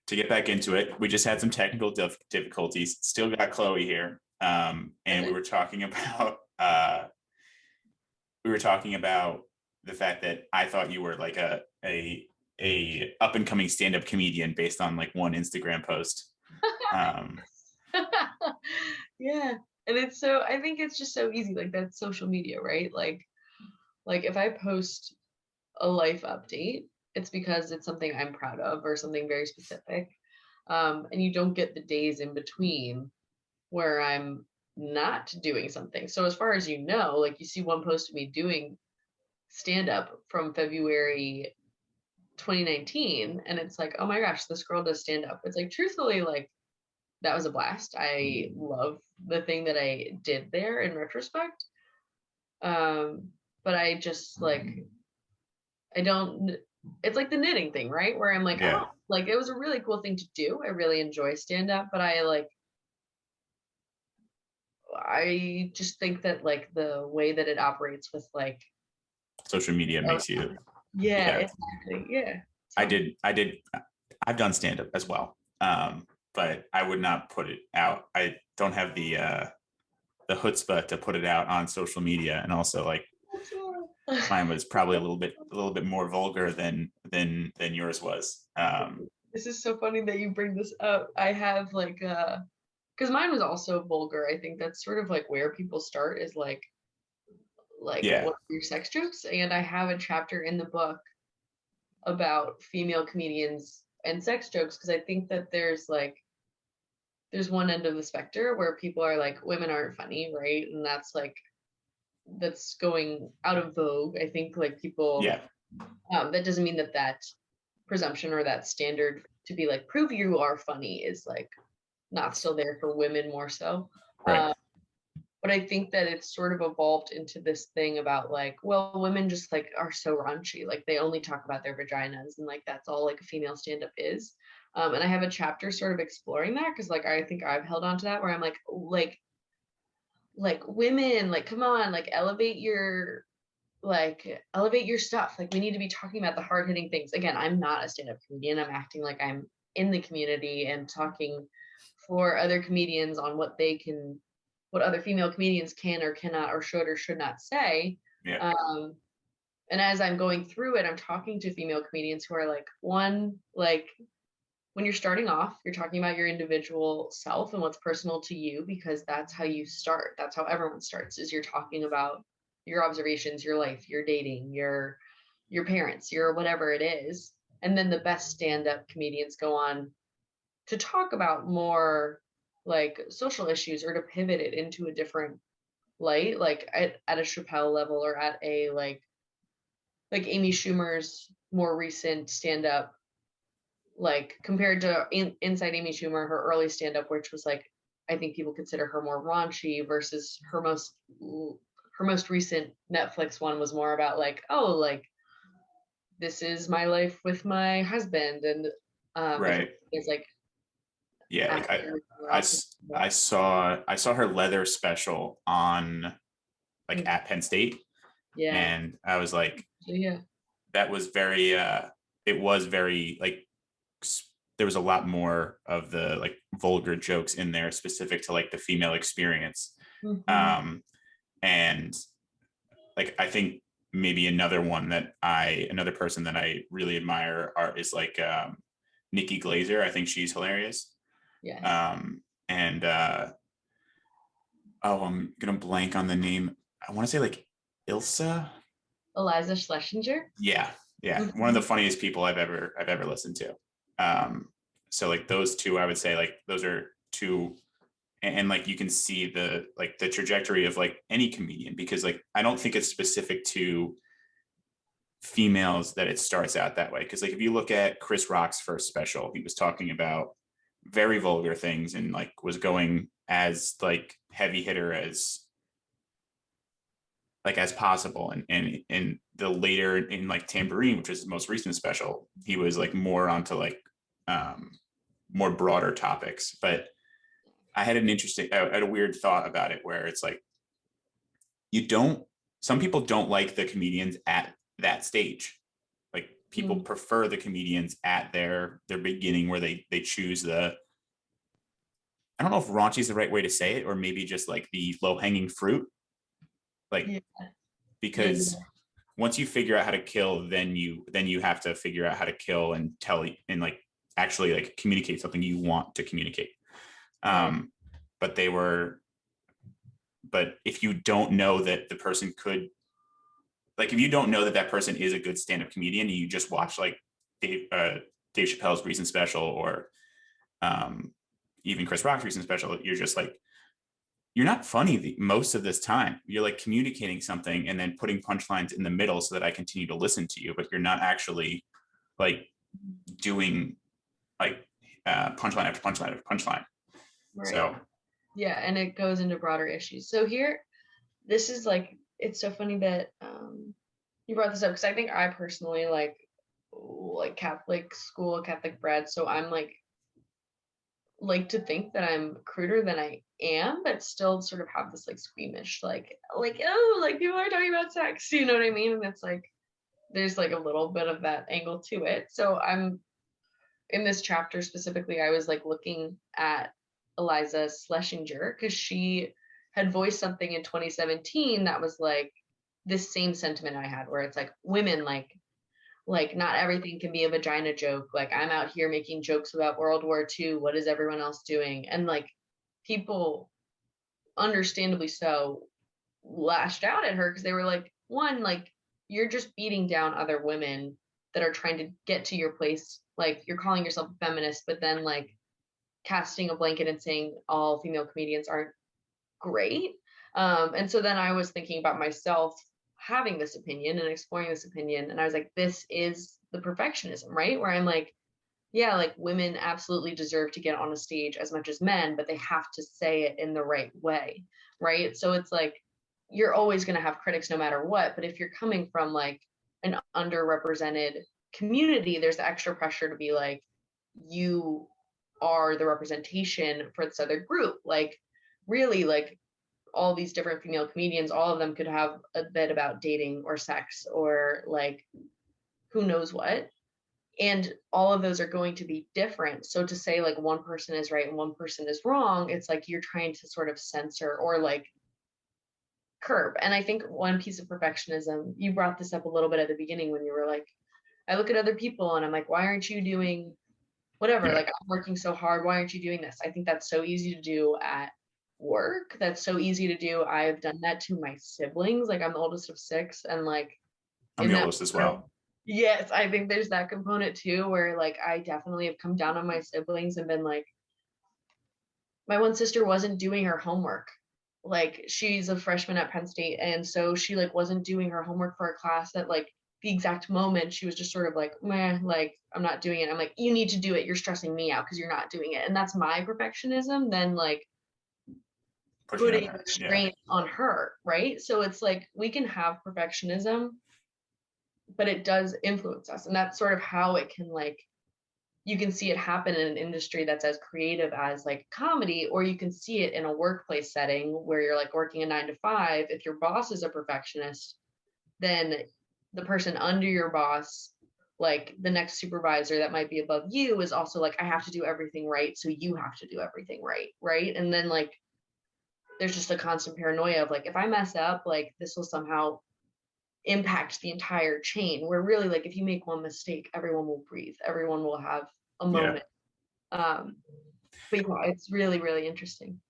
to get back into it, we just had some technical difficulties. Still got Chloe here, and we were talking about the fact that I thought you were like a up and coming stand up comedian based on like one Instagram post. Um, Yeah. And it's so I think it's just so easy, like that's social media, right? Like if I post a life update, it's because it's something I'm proud of or something very specific. And you don't get the days in between where I'm not doing something. So as far as you know, like you see one post of me doing stand up from February 2019 and it's like, "Oh my gosh, this girl does stand up." It's like truthfully like that was a blast. I love the thing that I did there in retrospect. But I just like I don't it's like the knitting thing, right? Where I'm like, yeah, oh, like it was a really cool thing to do. I really enjoy stand up, but I just think that like the way that it operates with like social media uh, makes you. yeah, Yeah, exactly. Yeah. I So did. I did. I've done stand up as well, but I would not put it out. I don't have the chutzpah to put it out on social media, and also like mine was probably a little bit more vulgar than yours was. this is so funny that you bring this up. I have like because mine was also vulgar. I think that's sort of like where people start is like Yeah, what are your sex jokes? And I have a chapter in the book about female comedians and sex jokes because I think that there's one end of the spectrum where people are like women aren't funny, right? And that's like that's going out of vogue. I think like people yeah, that doesn't mean that that presumption or that standard to be like prove you are funny is like not still there for women more so. right. Um, but I think that it's sort of evolved into this thing about like, well, women just like are so raunchy, like they only talk about their vaginas, and like that's all like a female stand-up is. And I have a chapter sort of exploring that because like I think I've held on to that where I'm like women, like come on, like elevate your stuff. Like we need to be talking about the hard hitting things. Again, I'm not a stand-up comedian. I'm acting like I'm in the community and talking for other comedians on what other female comedians can or cannot or should not say. Yeah, Um, and as I'm going through it, I'm talking to female comedians who are like, one, like when you're starting off, you're talking about your individual self and what's personal to you because that's how you start. That's how everyone starts, is you're talking about your observations, your life, your dating, your parents, your whatever it is. And then the best stand-up comedians go on to talk about more like social issues or to pivot it into a different light, like at a Chappelle level or at a like Amy Schumer's more recent stand-up, like compared to Inside Amy Schumer, her early stand-up, which was like I think people consider her more raunchy versus her most recent Netflix one was more about like, oh, like this is my life with my husband and right. it's like Yeah, like after I, I saw her leather special on like mm, at Penn State, yeah. and I was like, So yeah. that was very. It was very like there was a lot more of the like vulgar jokes in there specific to like the female experience. Mhm. Um, and like I think maybe another person that I really admire is like Nikki Glazer. I think she's hilarious. Yes. And oh, I'm gonna blank on the name. I want to say like Ilsa. Eliza Schlesinger. Yeah, yeah, one of the Mhm. funniest people I've ever listened to. Um, so like those two, I would say like those are two, and like you can see the trajectory of like any comedian because like I don't think it's specific to females that it starts out that way because like if you look at Chris Rock's first special, he was talking about very vulgar things and like was going as like heavy hitter as possible and the later in like Tambourine, which is his most recent special, he was like more onto like um more broader topics. But I had a weird thought about it where it's like you don't some people don't like the comedians at that stage. Like people prefer the comedians at their beginning where they choose the, I don't know if raunchy is the right way to say it, or maybe just like the low hanging fruit, like Yeah. Yeah. because once you figure out how to kill, then you have to figure out how to kill and tell and like actually like communicate something you want to communicate. Right. Um, but they were, but if you don't know that the person could, like if you don't know that that person is a good stand-up comedian, and you just watch like Dave Chappelle's recent special, or um, even Chris Rock's recent special, you're just like, you're not funny most of this time. You're like communicating something and then putting punchlines in the middle so that I continue to listen to you, but you're not actually like doing like punchline after punchline after punchline. Right. So Yeah, and it goes into broader issues. So here, this is like, it's so funny that you brought this up, because I think I personally like Catholic school, Catholic bred, so I'm like to think that I'm cruder than I am, but still sort of have this like squeamish, like oh, like people are talking about sex, you know what I mean? And it's like there's like a little bit of that angle to it. So I'm in this chapter specifically, I was like looking at Eliza Schlesinger because she had voiced something in 2017 that was like this same sentiment I had, where it's like women like not everything can be a vagina joke. Like I'm out here making jokes about World War II. What is everyone else doing? And like people, understandably so, lashed out at her because they were like, one, like you're just beating down other women that are trying to get to your place. Like you're calling yourself a feminist, but then like casting a blanket and saying all female comedians aren't great. And so then I was thinking about myself having this opinion and exploring this opinion. And I was like, this is the perfectionism, right? Where I'm like, yeah, like women absolutely deserve to get on a stage as much as men, but they have to say it in the right way, right? So it's like you're always going to have critics no matter what. But if you're coming from like an underrepresented community, there's the extra pressure to be like, you are the representation for this other group. Like, really, like all these different female comedians, all of them could have a bit about dating or sex or like who knows what, and all of those are going to be different. So to say like one person is right and one person is wrong, it's like you're trying to sort of censor or like curb. And I think one piece of perfectionism, you brought this up a little bit at the beginning when you were like, I look at other people and I'm like, why aren't you doing whatever? yeah, Like I'm working so hard, why aren't you doing this? I think that's so easy to do at work. That's so easy to do. I've done that to my siblings. Like I'm the oldest of six, and like I'm in the that oldest as well. yes, I think there's that component too, where like I definitely have come down on my siblings and been like, my one sister wasn't doing her homework. Like she's a freshman at Penn State, and so she like wasn't doing her homework for a class at like the exact moment. She was just sort of like, meh, like I'm not doing it. I'm like, you need to do it. You're stressing me out because you're not doing it. And that's my perfectionism, then like Pushing on putting her. Yeah. restraint on her, right? So it's like we can have perfectionism, but it does influence us. And that's sort of how it can like you can see it happen in an industry that's as creative as like comedy, or you can see it in a workplace setting where you're like working a 9 to 5. If your boss is a perfectionist, then the person under your boss, like the next supervisor that might be above you, is also like, I have to do everything right, so you have to do everything right, right? And then like there's just a constant paranoia of like, if I mess up, like this will somehow impact the entire chain, where really like if you make one mistake, everyone will breathe, everyone will have a Yeah. moment. um but yeah, it's really really interesting.